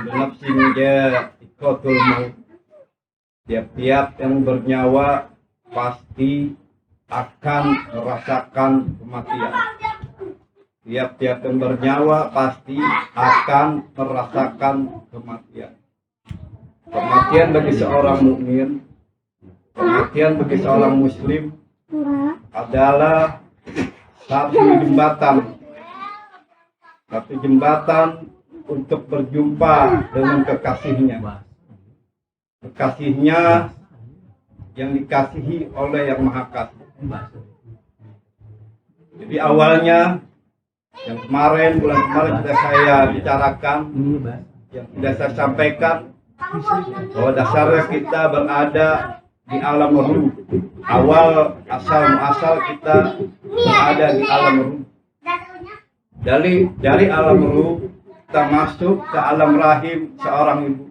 Nafsinnya ikotul maut. Tiap-tiap yang bernyawa pasti akan merasakan kematian. Tiap-tiap yang bernyawa pasti akan merasakan kematian. Kematian bagi seorang mukmin, kematian bagi seorang muslim adalah satu jembatan untuk berjumpa dengan kekasihnya. Kekasihnya yang dikasihi oleh Yang Maha Kasih. Jadi awalnya yang bulan kemarin sudah saya bicarakan, yang sudah saya sampaikan bahwa dasarnya kita berada di alam ruh. Asal kita berada di alam ruh. Dari alam ruh kita masuk ke alam rahim seorang ibu.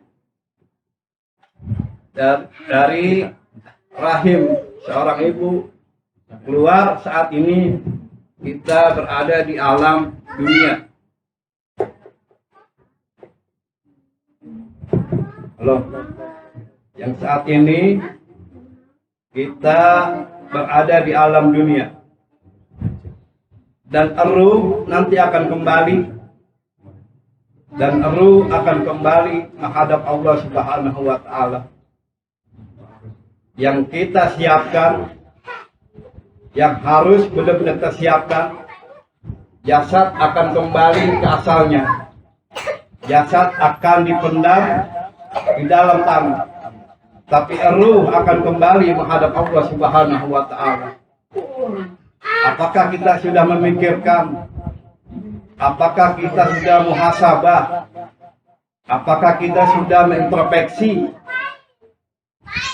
Dari rahim seorang ibu keluar, saat ini kita berada di alam dunia. Halo. Yang saat ini kita berada di alam dunia. Dan ruh nanti akan kembali. Dan ruh akan kembali menghadap Allah Subhanahu wa Ta'ala. Yang kita siapkan, yang harus benar-benar kita siapkan, jasad akan kembali ke asalnya. Jasad akan dipendam di dalam tanah, tapi ruh akan kembali menghadap Allah Subhanahu wa Ta'ala. Apakah kita sudah memikirkan? Apakah kita sudah muhasabah? Apakah kita sudah mengintrospeksi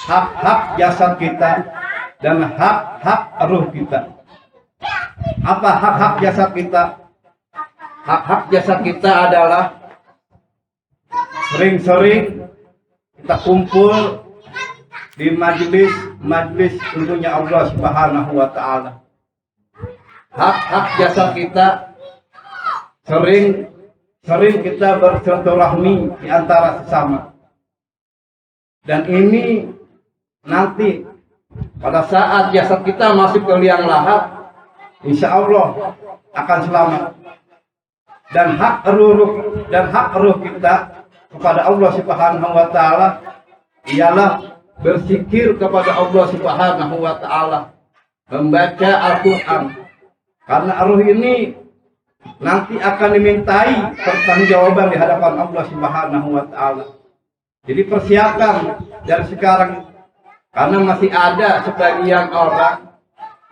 hak-hak jasad kita dan hak-hak ruh kita? Apa hak-hak jasad kita? Hak-hak jasad kita adalah sering-sering kita kumpul di majlis tentunya Allah Subhanahu wa Ta'ala. Hak-hak jasad kita sering kita bersilaturahmi di antara sesama. Dan ini nanti pada saat jasad kita masuk ke liang lahat, insya Allah akan selamat. Dan hak ruh kita kepada Allah Subhanahu wa Ta'ala ialah berzikir kepada Allah Subhanahu wa Ta'ala, membaca Al-Quran. Karena ruh ini nanti akan dimintai pertanggungjawaban di hadapan Allah Subhanahu wa Ta'ala. Jadi persiapkan dari sekarang, karena masih ada sebagian orang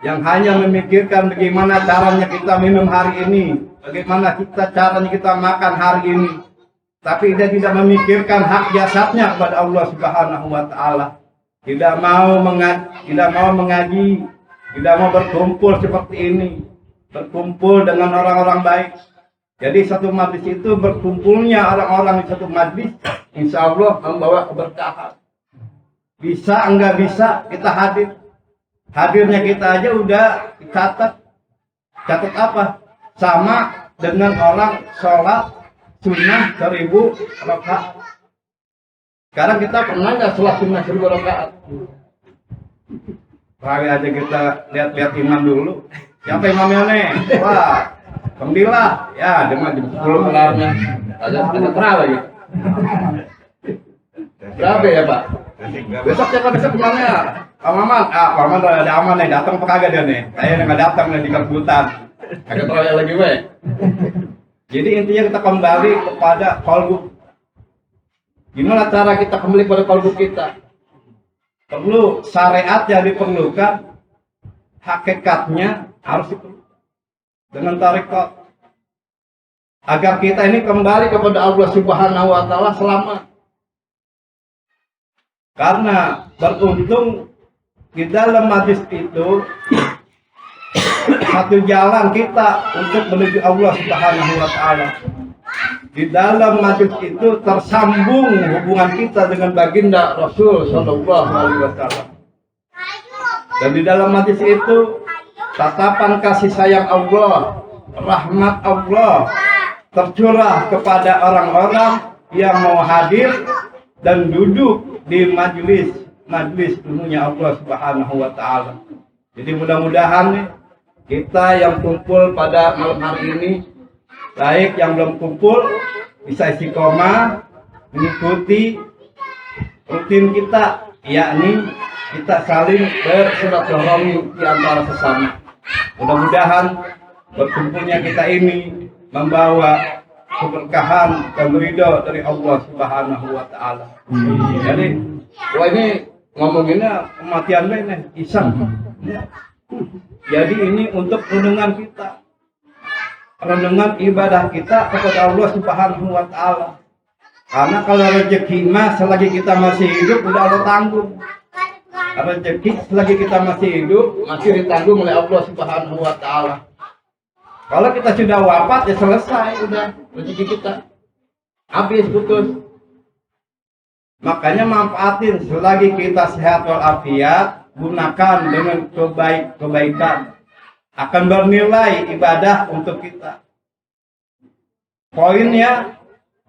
yang hanya memikirkan bagaimana caranya kita minum hari ini, bagaimana caranya kita makan hari ini, tapi dia tidak memikirkan hak jasadnya kepada Allah Subhanahu wa Ta'ala. Tidak mau mengaji, tidak mau berkumpul seperti ini, berkumpul dengan orang-orang baik. Jadi satu majlis itu berkumpulnya orang-orang di satu majlis, insya Allah membawa keberkahan. Bisa enggak bisa kita hadir. Hadirnya kita aja udah dicatat. Catat apa? Sama dengan orang sholat sunnah 1000 rakaat. Sekarang kita pernah nggak sholat sunnah 1000 rakaat? Kali aja kita lihat-lihat imam dulu. Siapa imamnya nih? Wah, alhamdulillah. Ya, dia mah jam 10 kelarnya. Ada terawih lagi. Berapa ya, Pak? Besok kemana ya? Pak Maman? Pak Maman ada aman nih, datang apa kagak dia nih? Kayaknya nggak datang nih di kerebutan. Kagak terawih lagi, weh. Jadi intinya kita kembali kepada qalbu. Gimana cara kita kembali pada qalbu kita? Perlu syariat yang diperlukan, hakikatnya harus diperlukan dengan tarekat, agar kita ini kembali kepada Allah Subhanahu wa Ta'ala selamat. Karena beruntung di dalam majlis itu satu jalan kita untuk menuju Allah Subhanahu wa Ta'ala. Di dalam majlis itu tersambung hubungan kita dengan baginda Rasul Sallallahu Alaihi Wasallam. Dan di dalam majlis itu tatapan kasih sayang Allah, rahmat Allah tercurah kepada orang-orang yang mau hadir dan duduk di majelis ilmunya Allah Subhanahu wa taala. Jadi mudah-mudahan nih, kita yang kumpul pada malam hari ini, baik yang belum kumpul bisa istiqomah mengikuti rutin kita, yakni kita saling bersilaturahmi di antara sesama. Mudah-mudahan berkumpulnya kita ini membawa keberkahan dan ridho dari Allah Subhanahu wa taala. Jadi, wah ini ngomonginnya kematian lain iseng. Jadi ini untuk renungan kita. Renungan ibadah kita kepada Allah Subhanahu wa taala. Karena kalau rezeki mah selagi kita masih hidup udah Allah tanggung. Rezeki selagi kita masih hidup masih ditanggung oleh Allah Subhanahu wa taala. Kalau kita sudah wafat ya selesai udah rezeki kita. Habis putus. Makanya manfaatin selagi kita sehat walafiat, gunakan dengan kebaikan. Akan bernilai ibadah untuk kita. Poinnya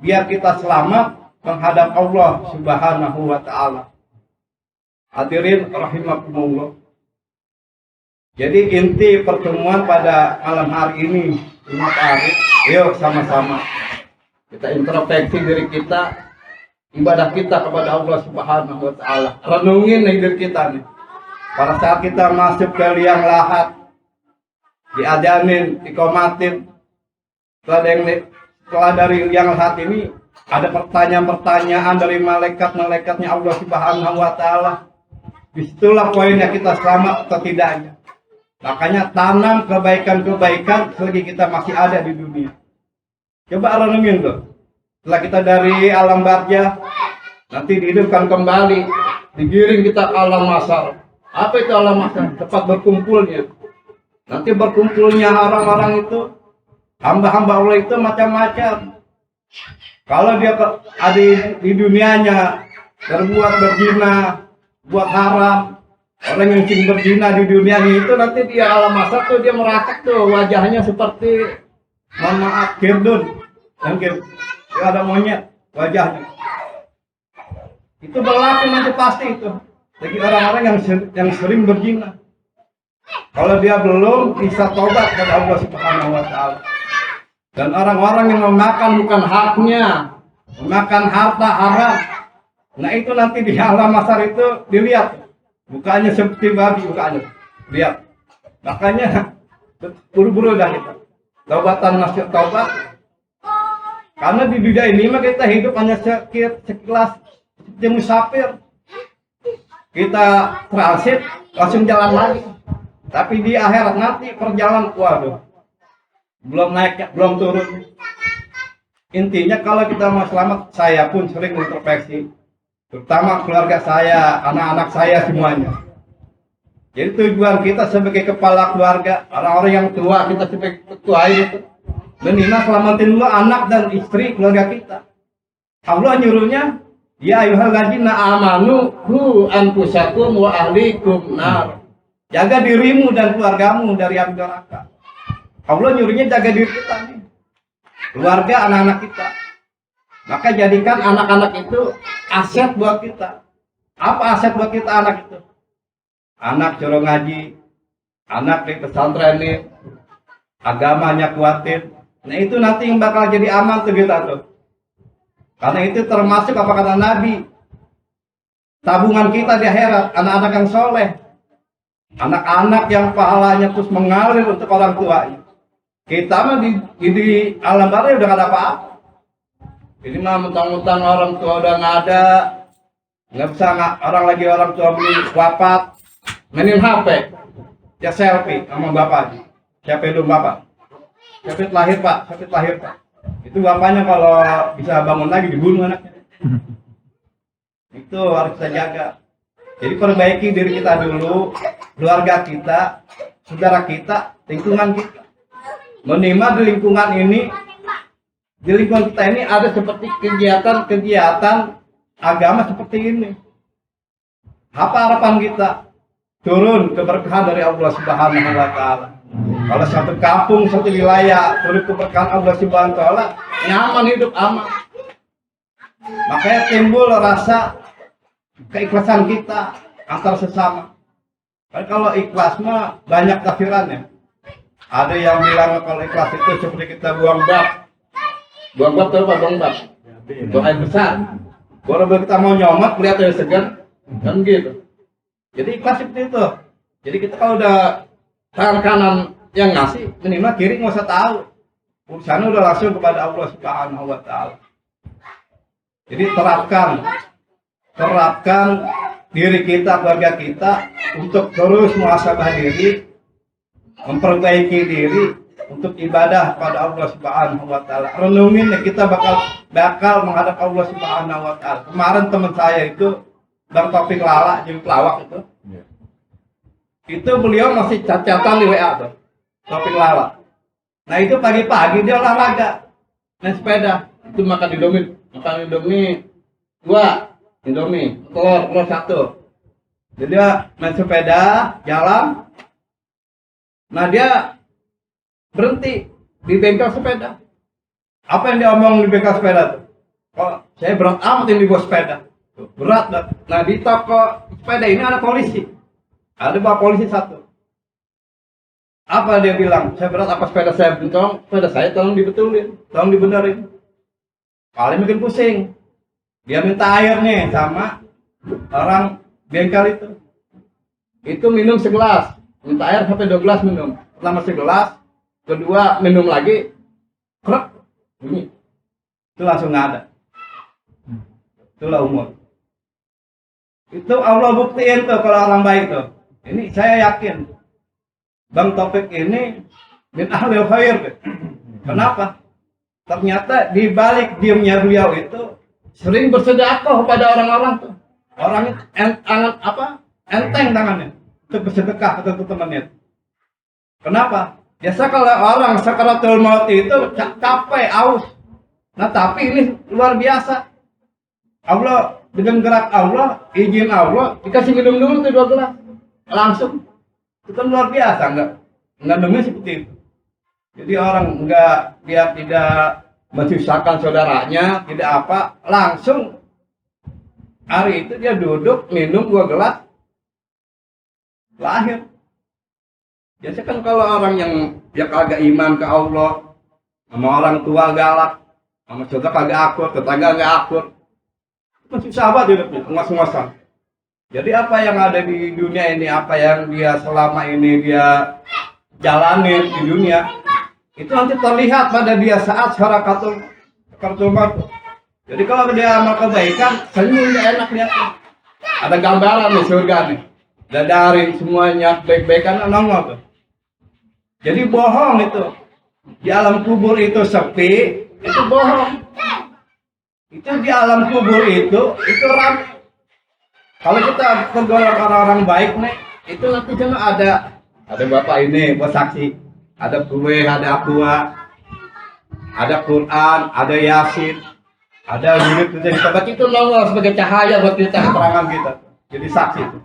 biar kita selamat menghadap Allah Subhanahu wa taala. Hadirin rahimakumullah. Jadi inti pertemuan pada malam hari ini, Jumat hari, yuk sama-sama kita introspeksi diri kita, ibadah kita kepada Allah Subhanahu wa taala. Renungin diri kita nih. Pada saat kita masuk ke liang lahat, diadanin, dikomatin, setelah dari liang lahat ini ada pertanyaan-pertanyaan dari malaikat-malaikatnya Allah Subhanahu wa taala. Disitulah poinnya kita selamat atau tidaknya. Makanya tanam kebaikan-kebaikan selagi kita masih ada di dunia. Coba renungin tuh. Setelah kita dari alam barzah, nanti dihidupkan kembali, digiring kita ke alam mahsyar. Apa itu alam mahsyar? Tempat berkumpulnya. Nanti berkumpulnya orang-orang itu, hamba-hamba Allah itu macam-macam. Kalau dia ada di dunianya berbuat berzina, buat haram, orang yang sering berzina di dunia ini itu nanti dia alam mahsyar tuh dia merakak tuh wajahnya seperti, mohon maaf, kirdun, yang ada monyet wajahnya. Itu berlaku nanti pasti itu bagi orang-orang yang sering berzina. Kalau dia belum bisa tobat kepada Allah Subhanahu wa taala. Dan orang-orang yang memakan bukan haknya, memakan harta haram. Nah itu nanti di alam mahsyar itu dilihat. Mukanya seperti babi, mukanya. Lihat. Makanya buru-buru dah kita. Taubatan masih taubat. Karena di dunia ini mah kita hidup hanya sekelas seperti musafir. Kita transit langsung jalan lagi. Tapi di akhirat nanti perjalanan, waduh, belum naik, belum turun. Intinya kalau kita mau selamat, saya pun sering introspeksi, terutama keluarga saya, anak-anak saya semuanya. Jadi tujuan kita sebagai kepala keluarga, orang-orang yang tua, kita sebagai ketua itu, minimal selamatin dulu anak dan istri keluarga kita. Allah nyuruhnya, ya ayyuhalladzina amanu qu anfusakum wa ahlikum nar. Jaga dirimu dan keluargamu dari api neraka. Allah nyuruhnya jaga diri kita nih. Keluarga, anak-anak kita. Maka jadikan anak-anak itu aset buat kita. Apa aset buat kita anak itu? Anak suruh ngaji, anak di pesantren nih, agamanya kuatin. Nah itu nanti yang bakal jadi aman tuh kita tuh. Karena itu termasuk apa kata Nabi, tabungan kita di akhirat, anak-anak yang soleh. Anak-anak yang pahalanya terus mengalir untuk orang tuanya. Kita mah di alam barzah udah gak ada apa-apa. Ini mah mentang-mentang orang tua udah nggak ada, nggak bisa orang tua beli wafat, mainin HP, ya selfie sama bapaknya. Siapa itu bapak? Siapa lahir pak? Siapa lahir pak? Itu bapaknya kalau bisa bangun lagi dibunuh anaknya. Itu harus kita jaga. Jadi perbaiki diri kita dulu, keluarga kita, saudara kita, lingkungan kita. Minimal di lingkungan ini, di lingkungan kita ini ada seperti kegiatan-kegiatan agama seperti ini. Apa harapan kita? Turun keberkahan dari Allah Subhanahu wa taala. Kalau satu kampung, satu wilayah turun keberkahan Allah Subhanahu wa taala, nyaman hidup aman. Makanya timbul rasa keikhlasan kita antar sesama. Kan kalau ikhlas mah banyak tafsirannya. Ada yang bilang kalau ikhlas itu seperti kita buang bak. Buang bak tahu apa buang bak? Buang air besar. Kalau kita mau nyomot lihat air segar, kan gitu. Jadi ikhlas seperti itu. Jadi kita kalau udah tangan kanan yang ngasih, minimal kiri nggak usah tahu. Urusannya udah langsung kepada Allah Subhanahu wa Ta'ala. Jadi terapkan diri kita, keluarga kita untuk terus muhasabah diri, memperbaiki diri untuk ibadah pada Allah Subhanahu wa Ta'ala. Renungin ya, kita bakal menghadap Allah Subhanahu wa Ta'ala. Kemarin teman saya itu Bang Taufik Lala, jadi pelawak itu. Itu beliau masih cacatan di WA tuh. Taufik Lala. Nah itu pagi-pagi dia olahraga, naik sepeda. Itu makan Indomie 2, Indomie, telur 1. Jadi dia main sepeda, jalan. Nah dia berhenti di bengkel sepeda. Apa yang dia omong di bengkel sepeda tuh? Oh, saya berat amat yang dibawa sepeda. Berat. Nah di toko sepeda ini ada polisi. Ada bawa polisi 1. Apa dia bilang? Saya berat apa sepeda saya bencong? Sepeda saya tolong dibetulin, tolong dibenerin. Paling bikin pusing. Dia minta air nih sama orang bengkel itu. Itu minum segelas. Minta air sampai 2 gelas minum. Pertama segelas, kedua minum lagi, krek. Ini. Itu langsung nggak ada. Itulah umur. Itu Allah buktiin tuh kalau orang baik tuh. Ini saya yakin. Bang Taufik ini min ahlil khair. Kenapa? Ternyata di balik diamnya beliau itu sering bersedekah kepada orang-orang tuh. Orangnya enteng tangannya untuk bersedekah ke temannya. Kenapa? Biasa kalau orang sakaratul maut itu capek, aus. Nah tapi ini luar biasa. Allah dengan gerak Allah, izin Allah dikasih minum dulu tuh 2 gelas langsung. Itu kan luar biasa, enggak demi seperti itu. Jadi orang dia tidak mensusahkan saudaranya, tidak apa, langsung hari itu dia duduk minum 2 gelas lahir. Biasa kan kalau orang yang dia kagak iman ke Allah, sama orang tua galak, sama saudara kagak akur, tetangga nggak akur, itu susah banget hidupnya, ngas-ngasan. Jadi apa yang ada di dunia ini, apa yang dia selama ini dia jalanin di dunia, itu nanti terlihat pada dia saat syarakatul maut. Jadi kalau dia amal kebaikan, senyum dia enak lihatnya. Ada gambaran di surga nih, dari semuanya baik-baikan nongol tuh. Jadi bohong itu. Di alam kubur itu sepi, itu bohong. Itu di alam kubur itu ramai. Kalau kita tergolong orang-orang baik nih, itu nanti cuma ada bapak ini buat saksi, ada kue, ada aqua, ada Quran, ada Yasin, ada wirid itu kita baca itu nongol sebagai cahaya buat kita keterangan kita, jadi saksi itu.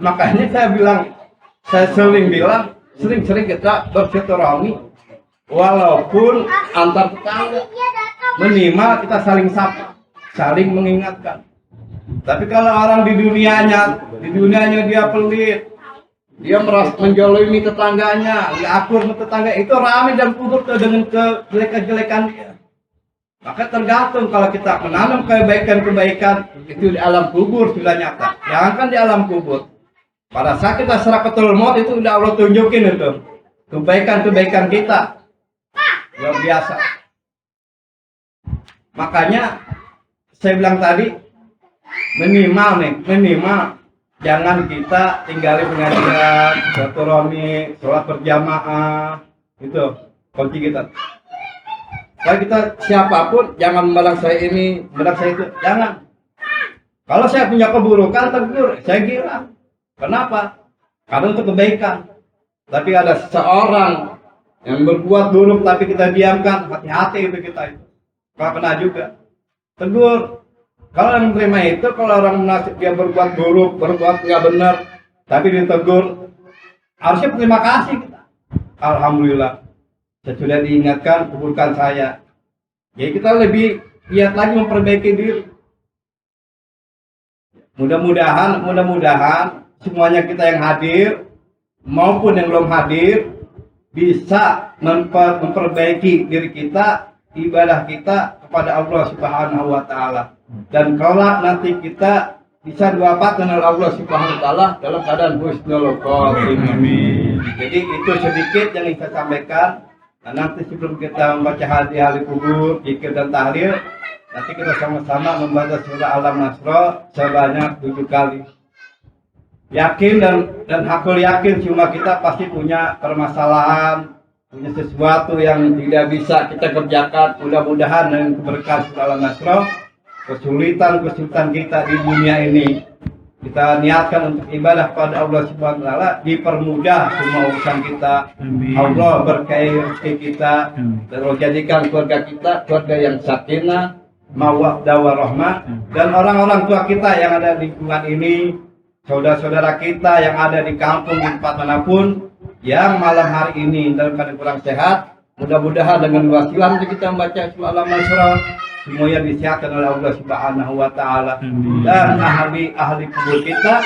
Makanya saya sering kita bersilaturahmi, walaupun antar tetangga, minimal kita saling sapa, saling mengingatkan. Tapi kalau orang di dunianya dia pelit, dia merasa menjolimi tetangganya, nggak akur sama tetangga, itu ramai dan kubur tuh dengan kejelekan dia. Maka tergantung kalau kita menanam kebaikan itu di alam kubur sudah nyata. Jangankan di alam kubur. Pada saat kita syarakatul maut itu udah Allah tunjukin itu kebaikan kita. Luar biasa. Makanya saya bilang tadi minimal jangan kita tinggalin pengajian, silaturahmi, sholat berjamaah, itu kunci kita. Kalau kita siapapun jangan memandang saya ini, memandang saya itu, jangan. Kalau saya punya keburukan tegur, saya gila. Kenapa? Karena untuk kebaikan. Tapi ada seseorang yang berbuat buruk tapi kita diamkan, hati-hati itu kita itu. Kalau kena juga, tegur. Kalau yang menerima itu, kalau orang menasib dia berbuat buruk, berbuat nggak benar, tapi ditegur, harusnya terima kasih kita. Alhamdulillah, saya sudah diingatkan keburukan saya. Jadi kita lebih giat lagi memperbaiki diri. Mudah-mudahan semuanya kita yang hadir maupun yang belum hadir bisa memperbaiki diri kita, ibadah kita kepada Allah Subhanahu wa taala. Dan kalau nanti kita bisa diwafatkan oleh Allah Subhanahu wa taala dalam keadaan husnul khotimah. Jadi itu sedikit yang saya sampaikan. Nah, nanti sebelum kita membaca hadis-hadis kubur, zikir dan tahlil, nanti kita sama-sama membaca surah Al-Nasr sebanyak 7 kali. Yakin dan aku yakin semua kita pasti punya permasalahan, punya sesuatu yang tidak bisa kita kerjakan. Mudah-mudahan dengan keberkahan surah Al-Nasr, kesulitan kita di dunia ini kita niatkan untuk ibadah pada Allah Subhanahu wa taala, dipermudah semua urusan kita. Allah berkahi rezeki kita dan Allah jadikan keluarga kita keluarga yang sakinah, mawaddah warahmah, dan orang-orang tua kita yang ada di lingkungan ini, saudara-saudara kita yang ada di kampung di tempat manapun yang malam hari ini dalam keadaan kurang sehat, mudah-mudahan dengan wasilah kita membaca surah Al-Nasr semuanya disehatkan oleh Allah Subhanahu wa taala. Dan ahli kubur kita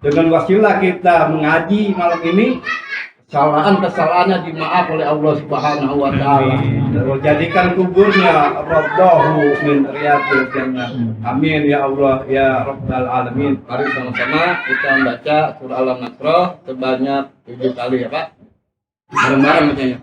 dengan wasilah kita mengaji malam ini, kesalahannya dimaaf oleh Allah Subhanahu wa taala. Dan jadikan kuburnya radhahu min riyadil jannah. Amin ya Allah ya rabbal alamin. Mari sama-sama kita membaca surah Al-Nasr sebanyak 7 kali ya Pak. Bareng-bareng bacanya.